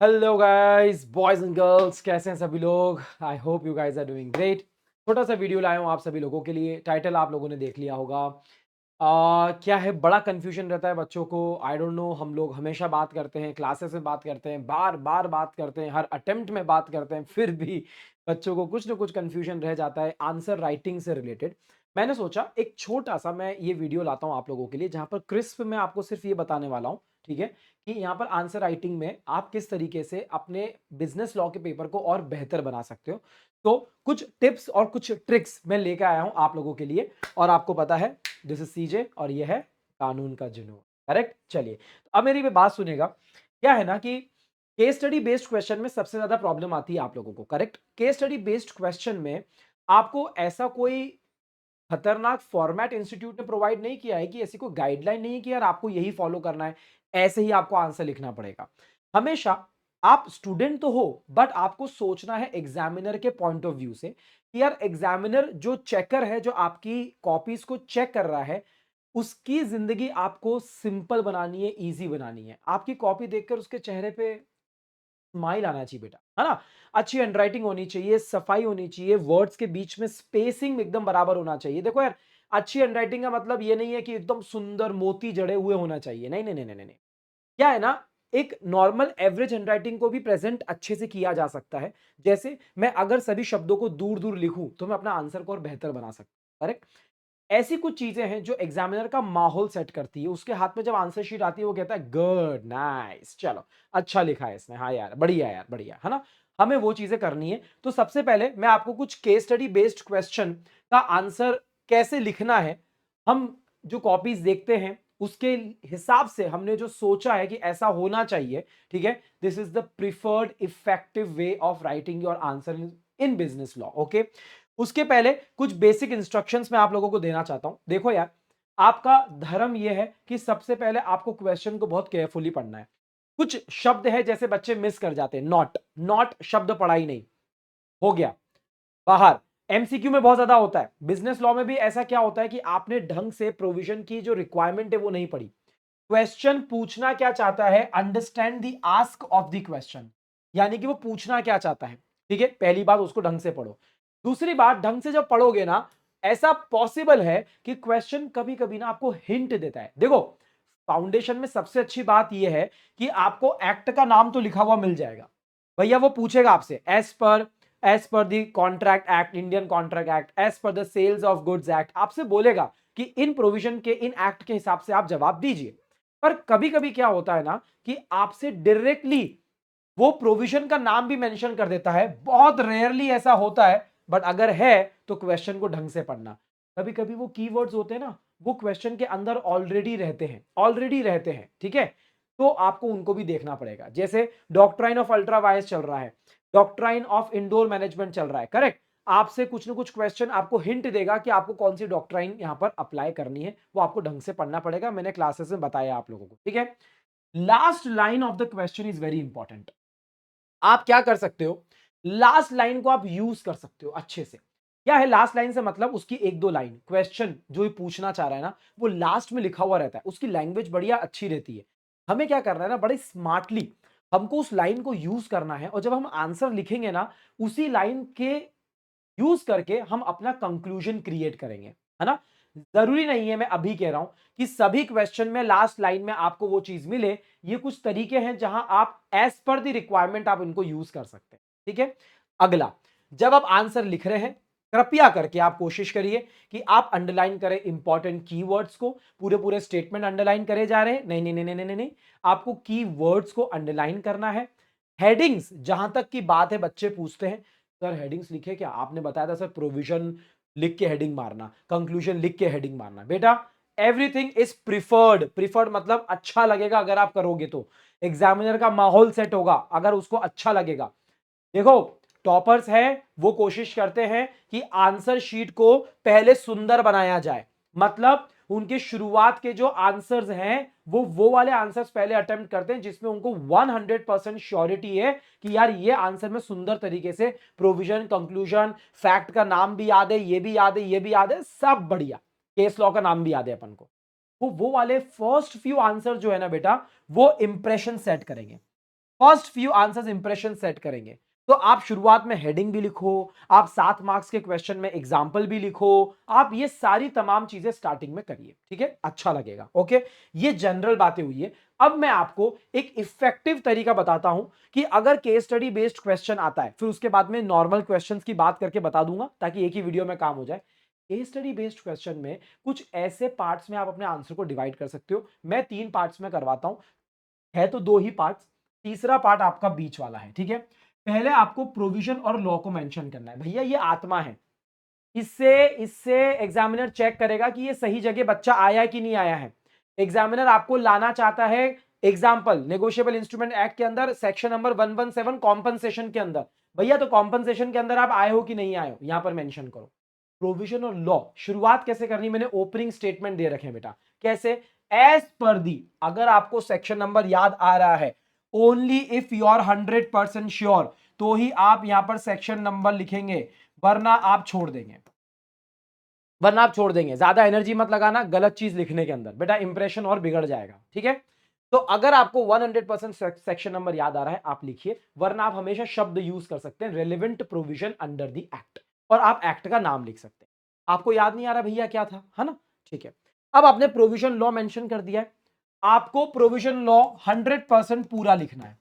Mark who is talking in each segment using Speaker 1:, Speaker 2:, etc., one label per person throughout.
Speaker 1: Hello guys, boys and girls, कैसे हैं सभी लोग। I hope you guys are doing great. छोटा सा वीडियो लाया हूँ आप सभी लोगों के लिए। टाइटल आप लोगों ने देख लिया होगा। क्या है, बड़ा कंफ्यूजन रहता है बच्चों को। आई डोंट नो, हम लोग हमेशा बात करते हैं, क्लासेस में बात करते हैं, बार बार बात करते हैं, हर अटेम्प्ट में बात करते हैं, फिर भी बच्चों को कुछ ना कुछ कंफ्यूजन रह जाता है आंसर राइटिंग से रिलेटेड। मैंने सोचा एक छोटा सा मैं ये वीडियो लाता हूँ आप लोगों के लिए, जहां पर क्रिस्प में आपको सिर्फ ये बताने वाला हूँ, ठीक है, कि यहाँ पर आंसर राइटिंग में आप किस तरीके से अपने बिजनेस लॉ के पेपर को और बेहतर बना सकते हो। तो कुछ टिप्स और कुछ ट्रिक्स मैं लेकर आया हूं आप लोगों के लिए। और आपको पता है, दिस इज सीजे और ये है कानून का जुनून। करेक्ट। चलिए, तो अब मेरी भी बात सुनेगा। क्या है ना कि केस स्टडी बेस्ड क्वेश्चन में सबसे ज्यादा प्रॉब्लम आती है आप लोगों को। Correct. Case study based question में आपको ऐसा कोई खतरनाक फॉर्मेट इंस्टीट्यूट ने प्रोवाइड नहीं किया है, कि ऐसी कोई गाइडलाइन नहीं है कि यार आपको यही फॉलो करना है, ऐसे ही आपको आंसर लिखना पड़ेगा। हमेशा आप स्टूडेंट तो हो, बट आपको सोचना है एग्जामिनर के पॉइंट ऑफ व्यू से, कि यार एग्जामिनर जो चेकर है, जो आपकी कॉपीज को चेक कर रहा है, उसकी जिंदगी आपको सिंपल बनानी है, इजी बनानी है। आपकी कॉपी देखकर उसके चेहरे पे स्माइल आना चाहिए बेटा, है ना। अच्छी हैंडराइटिंग होनी चाहिए, सफाई होनी चाहिए, वर्ड्स के बीच में स्पेसिंग एकदम बराबर होना चाहिए। देखो यार, अच्छी हैंडराइटिंग का मतलब ये नहीं है कि एकदम सुंदर मोती जड़े हुए होना चाहिए। नहीं नहीं नहीं नहीं नहीं। क्या है ना, एक नॉर्मल एवरेज हैंडराइटिंग को भी प्रेजेंट अच्छे से किया जा सकता है। जैसे मैं अगर सभी शब्दों को दूर दूर लिखूं, तो मैं अपना आंसर को और बेहतर बना सकता हूं। करेक्ट। ऐसी कुछ चीजें हैं जो एग्जामिनर का माहौल सेट करती है। उसके हाथ में जब आंसर शीट आती है, वो कहता है गुड, नाइस, चलो अच्छा लिखा है इसने, हाँ यार बढ़िया, यार बढ़िया, है ना। हमें वो चीजें करनी है। तो सबसे पहले मैं आपको कुछ केस स्टडी बेस्ड क्वेश्चन का आंसर कैसे लिखना है, हम जो कॉपीज देखते हैं उसके हिसाब से हमने जो सोचा है कि ऐसा होना चाहिए, ठीक है, this is the preferred effective way of writing your answer in business law. Okay. उसके पहले कुछ बेसिक इंस्ट्रक्शंस मैं आप लोगों को देना चाहता हूं। देखो यार, आपका धर्म यह है कि सबसे पहले आपको क्वेश्चन को बहुत केयरफुली पढ़ना है। कुछ शब्द है जैसे बच्चे मिस कर जाते हैं। नॉट, नॉट शब्द पढ़ा ही नहीं, हो गया बाहर। एमसीक्यू में बहुत ज्यादा होता है, बिजनेस लॉ में भी ऐसा क्या होता है कि आपने ढंग से प्रोविजन की जो रिक्वायरमेंट है वो नहीं पढ़ी। क्वेश्चन पूछना क्या चाहता है, understand the ask of the question, यानी कि वो पूछना क्या चाहता है। ठीक है, पहली बात उसको ढंग से पढ़ो। दूसरी बात, ढंग से जब पढ़ोगे ना, ऐसा पॉसिबल है कि क्वेश्चन कभी कभी ना आपको हिंट देता है। देखो, फाउंडेशन में सबसे अच्छी बात यह है कि आपको एक्ट का नाम तो लिखा हुआ मिल जाएगा। भैया वो पूछेगा आपसे as per the contract act, Indian contract act, as per the sales of goods act, आपसे बोलेगा कि इन प्रोविजन के, इन एक्ट के हिसाब से आप जवाब दीजिए। पर कभी कभी क्या होता है ना, कि आपसे डायरेक्टली वो प्रोविजन का नाम भी मेंशन कर देता है। बहुत रेयरली ऐसा होता है, बट अगर है तो क्वेश्चन को ढंग से पढ़ना। कभी कभी वो कीवर्ड्स होते हैं ना, वो क्वेश्चन के अंदर ऑलरेडी रहते हैं, ठीक है। तो आपको उनको भी देखना पड़ेगा। जैसे डॉक्ट्राइन ऑफ अल्ट्रा वायस चल रहा है, डॉक्ट्राइन ऑफ इंडोर मैनेजमेंट चल रहा है, करेक्ट। आपसे कुछ ना कुछ क्वेश्चन आपको हिंट देगा कि आपको कौन सी डॉक्ट्राइन यहां पर अप्लाई करनी है, वो आपको ढंग से पढ़ना पड़ेगा। मैंने क्लासेस में बताया आप लोगों को, ठीक है। Last line of the question is very important. आप क्या कर सकते हो, लास्ट लाइन को आप यूज कर सकते हो अच्छे से। क्या है लास्ट लाइन से मतलब, उसकी एक दो लाइन, क्वेश्चन जो ये पूछना चाह रहा है ना, वो लास्ट में लिखा हुआ रहता है, उसकी लैंग्वेज बढ़िया अच्छी रहती है। हमें क्या करना है ना, बड़े स्मार्टली हमको उस लाइन को यूज करना है, और जब हम आंसर लिखेंगे ना, उसी लाइन के यूज करके हम अपना कंक्लूजन क्रिएट करेंगे, है ना। जरूरी नहीं है, मैं अभी कह रहा हूं कि सभी क्वेश्चन में लास्ट लाइन में आपको वो चीज मिले। ये कुछ तरीके हैं जहां आप एज पर द रिक्वायरमेंट आप इनको यूज कर सकते हैं, ठीक है। अगला, जब आप आंसर लिख रहे हैं, कृपया करके आप कोशिश करिए कि आप अंडरलाइन करें इंपॉर्टेंट कीवर्ड्स को। पूरे पूरे स्टेटमेंट अंडरलाइन करे जा रहे हैं, नहीं नहीं नहीं नहीं नहीं नहीं, आपको कीवर्ड्स को अंडरलाइन करना है। हेडिंग्स, जहां तक की बात है, बच्चे पूछते हैं सर हेडिंग्स लिखे क्या, आपने बताया था सर प्रोविजन लिख के हेडिंग मारना, कंक्लूजन लिख के हेडिंग मारना। बेटा एवरीथिंग इज प्रिफर्ड, प्रिफर्ड मतलब अच्छा लगेगा अगर आप करोगे तो, एग्जामिनर का माहौल सेट होगा अगर उसको अच्छा लगेगा। देखो, टॉपर्स है, वो कोशिश करते हैं कि आंसर शीट को पहले सुंदर बनाया जाए। मतलब उनके शुरुआत के जो आंसर्स हैं, वो वाले आंसर्स पहले अटेम्प्ट करते हैं जिसमें उनको 100% श्योरिटी है कि यार ये आंसर में सुंदर तरीके से प्रोविजन, कंक्लूजन, फैक्ट का नाम भी याद है, ये भी याद है, ये भी याद है, सब बढ़िया, केस लॉ का नाम भी याद है अपन को। वो वाले फर्स्ट फ्यू आंसर जो है ना बेटा, वो इंप्रेशन सेट करेंगे। First few answers impression set करेंगे। तो आप शुरुआत में हेडिंग भी लिखो, आप 7 मार्क्स के क्वेश्चन में एग्जाम्पल भी लिखो, आप ये सारी तमाम चीजें स्टार्टिंग में करिए, ठीक है, अच्छा लगेगा। ओके, ये जनरल बातें हुई है। अब मैं आपको एक इफेक्टिव तरीका बताता हूं कि अगर केस स्टडी बेस्ड क्वेश्चन आता है, फिर उसके बाद में नॉर्मल क्वेश्चंस की बात करके बता दूंगा ताकि एक ही वीडियो में काम हो जाए। केस स्टडी बेस्ड क्वेश्चन में कुछ ऐसे पार्ट्स में आप अपने आंसर को डिवाइड कर सकते हो। मैं 3 पार्ट्स में करवाता हूं, है तो 2 ही पार्ट्स, तीसरा पार्ट आपका बीच वाला है, ठीक है। पहले आपको प्रोविजन और लॉ को मेंशन करना है। भैया ये आत्मा है, इससे इससे एग्जामिनर चेक करेगा कि ये सही जगह बच्चा आया है कि नहीं आया है। एग्जामिनर आपको लाना चाहता है एग्जाम्पल नेगोशिएबल इंस्ट्रूमेंट एक्ट के अंदर सेक्शन नंबर 117 कॉम्पनसेशन के अंदर। भैया तो कॉम्पनसेशन के अंदर आप आए हो कि नहीं आए हो, यहां पर मेंशन करो। प्रोविजन और लॉ शुरुआत कैसे करनी, मैंने ओपनिंग स्टेटमेंट दे रखे हैं बेटा। कैसे? एज पर दी, अगर आपको सेक्शन नंबर याद आ रहा है, only if you are 100% sure, तो ही आप यहां पर सेक्शन नंबर लिखेंगे, वरना आप छोड़ देंगे। वरना आप छोड़ देंगे। ज्यादा एनर्जी मत लगाना गलत चीज लिखने के अंदर, बेटा इंप्रेशन और बिगड़ जाएगा, ठीक है। तो अगर आपको 100% सेक्शन नंबर याद आ रहा है आप लिखिए, वरना आप हमेशा शब्द यूज कर सकते हैं relevant provision under the act, और आप एक्ट का नाम लिख सकते हैं। आपको याद नहीं आ रहा भैया क्या था, है ना, ठीक है। अब आपने प्रोविजन लॉ मेंशन कर दिया है, आपको प्रोविजन लॉ 100% पूरा लिखना है।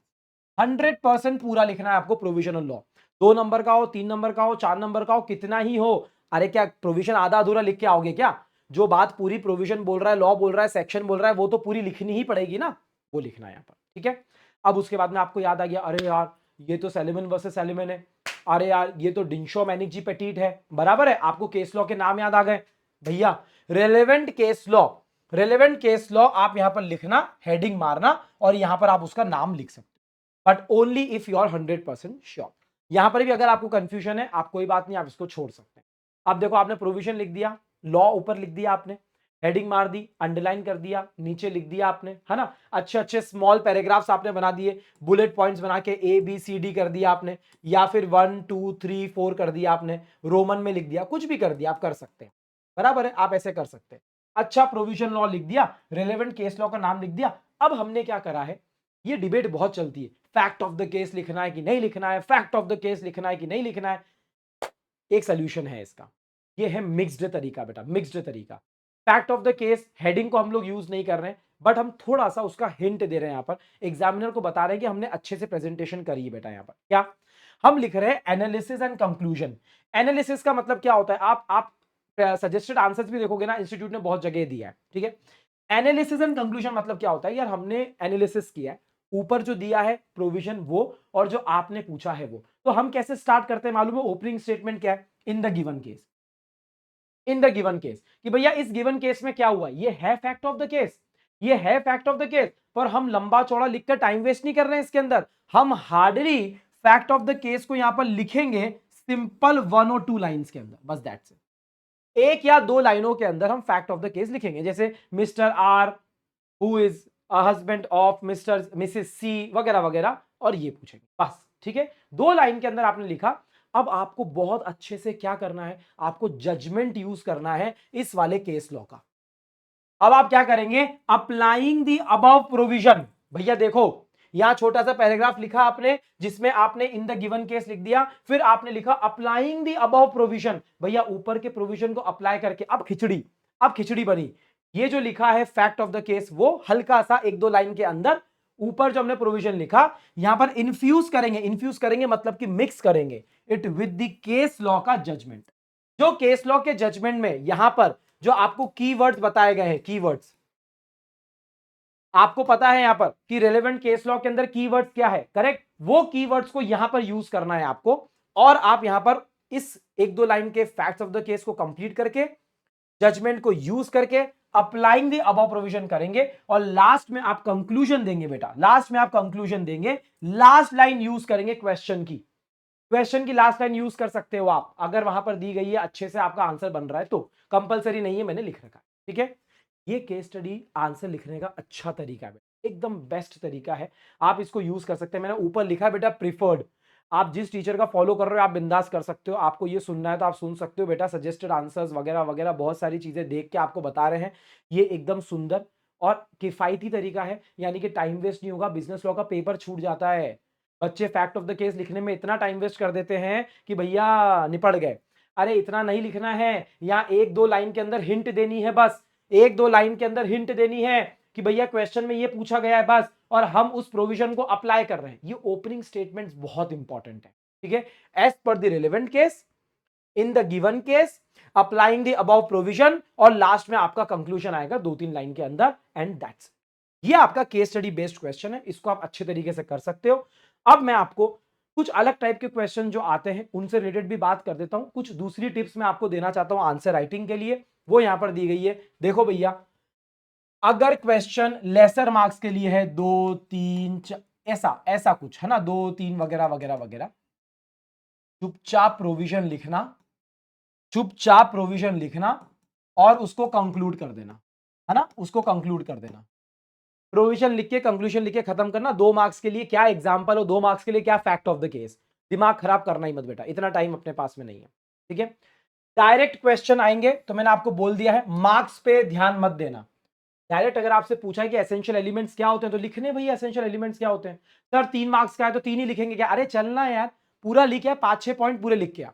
Speaker 1: 100% पूरा लिखना है आपको प्रोविजनल लॉ। 2 नंबर का हो, 3 नंबर का हो, 4 नंबर का हो, कितना ही हो। अरे क्या प्रोविजन आधा अधूरा लिख के आओगे क्या? जो बात पूरी प्रोविजन बोल रहा है, लॉ बोल रहा है, सेक्शन बोल रहा है, वो तो पूरी लिखनी ही पड़ेगी ना, वो लिखना है यहाँ पर, ठीक है। अब उसके बाद में आपको याद आ गया, अरे यार ये तो सेलिमन वर्सेस सेलिमन है, अरे यार ये तो डिंशो मैनिजी पेटिट है, बराबर है। आपको केस लॉ के नाम याद आ गए भैया। Relevant case law, relevant case law आप यहां पर लिखना, हेडिंग मारना, और यहां पर आप उसका नाम लिख सकते, but only if you are 100% sure. यहां पर भी अगर आपको कंफ्यूजन है, आप कोई बात नहीं, आप इसको छोड़ सकते हैं। अब देखो आपने प्रोविजन लिख दिया, लॉ ऊपर लिख दिया आपने, हेडिंग मार दी, अंडरलाइन कर दिया, नीचे लिख दिया आपने, है ना। अच्छे अच्छे स्मॉल पैराग्राफ्स आपने बना दिए, बुलेट पॉइंट्स बना के ABCD कर दिया आपने, या फिर 1 2 3 4 कर दिया आपने, रोमन में लिख दिया, कुछ भी कर दिया, आप कर सकते हैं, बराबर है, आप ऐसे कर सकते हैं। अच्छा प्रोविजन लॉ लिख दिया, रेलेवेंट केस लॉ का नाम लिख दिया। अब हमने क्या करा है, ये डिबेट बहुत चलती है, फैक्ट ऑफ द केस लिखना है कि नहीं लिखना है, फैक्ट ऑफ द केस लिखना है कि नहीं लिखना है। एक सोल्यूशन है इसका, ये है मिक्स्ड तरीका बेटा, मिक्स्ड तरीका। Fact of the case heading को हम लोग यूज नहीं कर रहे हैं, बट हम थोड़ा सा उसका हिंट दे रहे हैं, यहां पर एग्जामिनर को बता रहे हैं कि हमने अच्छे से प्रेजेंटेशन करी है बेटा। यहां पर क्या हम लिख रहे हैं, एनालिसिस एंड कंक्लूजन। एनालिसिस का मतलब क्या होता है, आप सजेस्टेड आंसर्स भी देखोगे ना, इंस्टीट्यूट ने बहुत जगह दिया है, ठीक है। एनालिसिस एंड कंक्लूजन मतलब क्या होता है, यार हमने एनालिसिस किया है, ऊपर जो दिया है प्रोविजन वो, और जो आपने पूछा है वो, तो हम कैसे स्टार्ट करते हैं मालूम है? ओपनिंग स्टेटमेंट क्या है, इन the given case, in the given case, कि भैया इस गिवन केस में क्या हुआ, ये है फैक्ट ऑफ द केस, ये है फैक्ट ऑफ द केस। पर हम लंबा चौड़ा लिखकर टाइम वेस्ट नहीं कर रहे हैं इसके अंदर, हम hardly fact of the case को यहां पर लिखेंगे सिंपल 1 और 2 लाइंस के अंदर, बस दैट्स इट। एक या दो लाइनों के अंदर हम फैक्ट ऑफ द केस लिखेंगे, जैसे mister R who is husband of mister missus C वगैरह वगैरह, और ये पूछेंगे बस, ठीक है। 2 लाइन के अंदर आपने लिखा। अब आपको बहुत अच्छे से क्या करना है, आपको जजमेंट यूज करना है इस वाले केस लॉ का। अब आप क्या करेंगे, अप्लाइंग द अबव प्रोविजन। भैया देखो यहां छोटा सा पैराग्राफ लिखा आपने, जिसमें आपने इन द गिवन केस लिख दिया, फिर आपने लिखा अप्लाइंग द अबव प्रोविजन। भैया ऊपर के प्रोविजन को अप्लाई करके अब खिचड़ी बनी। ये जो लिखा है फैक्ट ऑफ द केस, वो हल्का सा 1-2 लाइन के अंदर ऊपर जो हमने प्रोविजन लिखा, यहां पर इन्फ्यूज करेंगे मतलब कि मिक्स करेंगे it with the case law का जजमेंट। जो केस लॉ के जजमेंट में यहां पर जो आपको कीवर्ड्स बताए गए हैं, कीवर्ड्स आपको पता है यहां पर कि रेलेवेंट केस लॉ के अंदर कीवर्ड्स क्या है, करेक्ट, वो कीवर्ड्स को यहां पर यूज करना है आपको। और आप यहां पर इस 1-2 लाइन के फैक्ट्स ऑफ द केस को कंप्लीट करके, जजमेंट को यूज करके अप्लाइंग द अबव प्रोविजन करेंगे, और लास्ट में आप कंक्लूजन देंगे बेटा, लास्ट में आप कंक्लूजन देंगे, लास्ट लाइन यूज करेंगे क्वेश्चन की, क्वेश्चन की लास्ट लाइन यूज कर सकते हो आप, अगर वहां पर दी गई है अच्छे से आपका आंसर बन रहा है तो, कंपलसरी नहीं है, मैंने लिख रखा है, ठीक है। ये केस स्टडी आंसर लिखने का अच्छा तरीका है, एकदम बेस्ट तरीका है, आप इसको यूज कर सकते हैं। मैंने ऊपर लिखा है बेटा प्रिफर्ड, आप जिस टीचर का फॉलो कर रहे हो आप बिंदास कर सकते हो, आपको ये सुनना है तो आप सुन सकते हो बेटा, सजेस्टेड आंसर्स वगैरह वगैरह बहुत सारी चीजें देख के आपको बता रहे हैं, ये एकदम सुंदर और किफायती तरीका है, यानी कि टाइम वेस्ट नहीं होगा। बिजनेस लॉ का पेपर छूट जाता है। बच्चे फैक्ट ऑफ द केस लिखने में इतना टाइम वेस्ट कर देते हैं कि भैया निपट गए। अरे इतना नहीं लिखना है, या एक दो लाइन के अंदर हिंट देनी है, बस एक दो लाइन के अंदर हिंट देनी है कि भैया क्वेश्चन में ये पूछा गया है बस, और हम उस प्रोविजन को अप्लाई कर रहे हैं। ये ओपनिंग स्टेटमेंट्स बहुत इंपॉर्टेंट है, ठीक है। As per the relevant case, in the given case, applying the above provision, और लास्ट में आपका कंक्लूजन आएगा 2-3 लाइन के अंदर, एंड दैट्स। ये आपका केस स्टडी बेस्ड क्वेश्चन है, इसको आप अच्छे तरीके से कर सकते हो। अब मैं आपको कुछ अलग टाइप के क्वेश्चन जो आते हैं उनसे रिलेटेड भी बात कर देता हूं। कुछ दूसरी टिप्स मैं आपको देना चाहता हूं आंसर राइटिंग के लिए, वो यहां पर दी गई है। देखो भैया, अगर क्वेश्चन लेसर मार्क्स के लिए है 2, 3, ऐसा ऐसा कुछ है ना, 2, 3 वगैरह वगैरह वगैरह, चुपचाप प्रोविजन लिखना, चुपचाप प्रोविजन लिखना और उसको कंक्लूड कर देना, है ना, उसको कंक्लूड कर देना। प्रोविजन लिख के कंक्लूजन लिख के खत्म करना। 2 मार्क्स के लिए क्या एग्जांपल हो, 2 मार्क्स के लिए क्या फैक्ट ऑफ द केस। दिमाग खराब करना ही मत बेटा, इतना टाइम अपने पास में नहीं है, ठीक है। डायरेक्ट क्वेश्चन आएंगे तो मैंने आपको बोल दिया है, मार्क्स पे ध्यान मत देना। डायरेक्ट अगर आपसे पूछा है कि एसेंशियल एलिमेंट्स क्या होते हैं, तो लिखने भैया एसेंशियल एलिमेंट्स क्या होते हैं। सर 3 मार्क्स का है तो 3 ही लिखेंगे क्या? अरे चलना यार, पूरा लिख आ, 5-6 पॉइंट पूरे लिख के आ,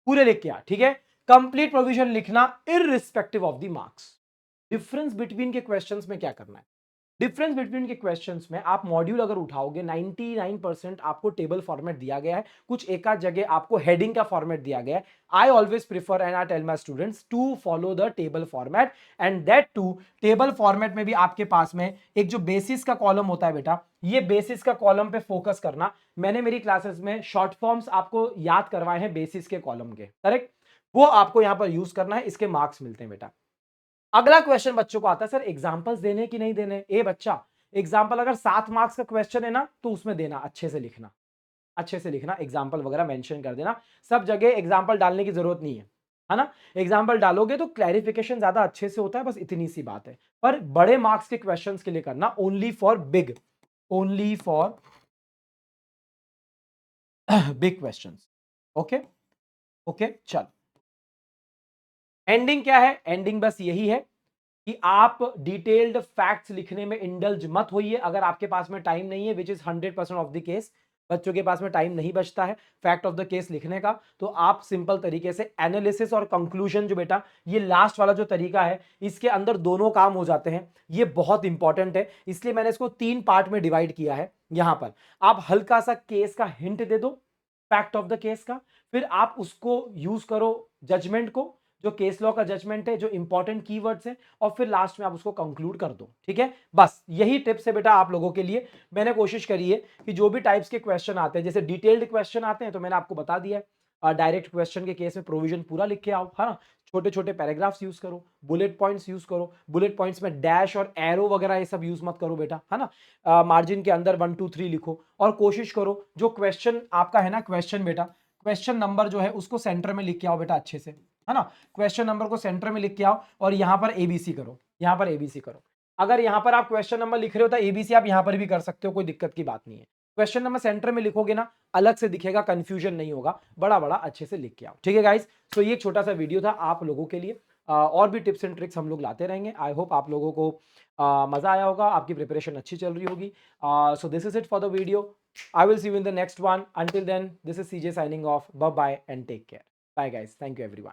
Speaker 1: पूरे लिख के आ, ठीक है। कंप्लीट प्रोविजन लिखना irrespective of the marks. Difference between के क्वेश्चंस में क्या करना है, डिफरेंस बिटवीन के क्वेश्चंस में आप मॉड्यूल अगर उठाओगे 99% आपको टेबल फॉर्मेट दिया गया है, कुछ एक आध जगह आपको हेडिंग का फॉर्मेट दिया गया है। I always prefer and I tell my students to follow the table format, and that too table format में भी आपके पास में एक जो बेसिस का कॉलम होता है बेटा, ये बेसिस का कॉलम पे फोकस करना। मैंने मेरी क्लासेस में शॉर्ट फॉर्म्स आपको याद करवाए हैं बेसिस के कॉलम के, करेक्ट, वो आपको यहां पर यूज करना है, इसके मार्क्स मिलते हैं बेटा। अगला क्वेश्चन बच्चों को आता है, सर एग्जांपल्स देने कि नहीं देने। ए बच्चा, एग्जांपल अगर 7 मार्क्स का क्वेश्चन है ना, तो उसमें देना, अच्छे से लिखना, अच्छे से लिखना, एग्जांपल वगैरह मेंशन कर देना। सब जगह एग्जांपल डालने की जरूरत नहीं है ना। एग्जांपल डालोगे तो क्लैरिफिकेशन ज्यादा अच्छे से होता है, बस इतनी सी बात है। पर बड़े मार्क्स के क्वेश्चंस के लिए करना, only for big, only for big questions. Okay okay, चल एंडिंग क्या है? एंडिंग बस यही है कि आप डिटेल्ड फैक्ट्स लिखने में इंडल्ज मत होइए अगर आपके पास में टाइम नहीं है, which is 100% of the case. बच्चों के पास में टाइम नहीं बचता है फैक्ट ऑफ द केस लिखने का, तो आप सिंपल तरीके से एनालिसिस और कंक्लूजन, जो बेटा ये लास्ट वाला जो तरीका है, इसके अंदर दोनों काम हो जाते हैं। ये बहुत इंपॉर्टेंट है, इसलिए मैंने इसको 3 पार्ट में डिवाइड किया है। यहां पर आप हल्का सा केस का हिंट दे दो, फैक्ट ऑफ द केस का, फिर आप उसको यूज करो जजमेंट को, जो केस लॉ का जजमेंट है, जो इंपॉर्टेंट कीवर्ड्स है, और फिर लास्ट में आप उसको कंक्लूड कर दो, ठीक है। बस यही टिप्स है बेटा आप लोगों के लिए। मैंने कोशिश करी है कि जो भी टाइप्स के क्वेश्चन आते हैं, जैसे डिटेल्ड क्वेश्चन आते हैं तो मैंने आपको बता दिया है, डायरेक्ट क्वेश्चन के केस में प्रोविजन पूरा लिख के आओ, है ना। छोटे छोटे पैराग्राफ्स यूज करो, बुलेट पॉइंट्स यूज करो, बुलेट पॉइंट्स में डैश और एरो वगैरह ये सब यूज मत करो बेटा, है ना। मार्जिन के अंदर 1 2 3 लिखो, और कोशिश करो जो क्वेश्चन आपका है ना, क्वेश्चन बेटा, क्वेश्चन नंबर जो है उसको सेंटर में लिख के आओ बेटा अच्छे से, है ना। क्वेश्चन नंबर को सेंटर में लिख के आओ और यहां पर एबीसी करो, यहां पर एबीसी करो। अगर यहां पर आप क्वेश्चन नंबर लिख रहे हो तो एबीसी आप यहां पर भी कर सकते हो, कोई दिक्कत की बात नहीं है। क्वेश्चन नंबर सेंटर में लिखोगे ना, अलग से दिखेगा, कंफ्यूजन नहीं होगा, बड़ा बड़ा अच्छे से लिख के आओ, ठीक है गाइस। सो ये एक छोटा सा वीडियो था आप लोगों के लिए। और भी टिप्स एंड ट्रिक्स हम लोग लाते रहेंगे। आई होप आप लोगों को मजा आया होगा, आपकी प्रिपरेशन अच्छी चल रही होगी। So this is it for the video. I will see you in the next one. Until then, this is CJ signing off. Bye bye and take care. Bye guys. Thank you everyone.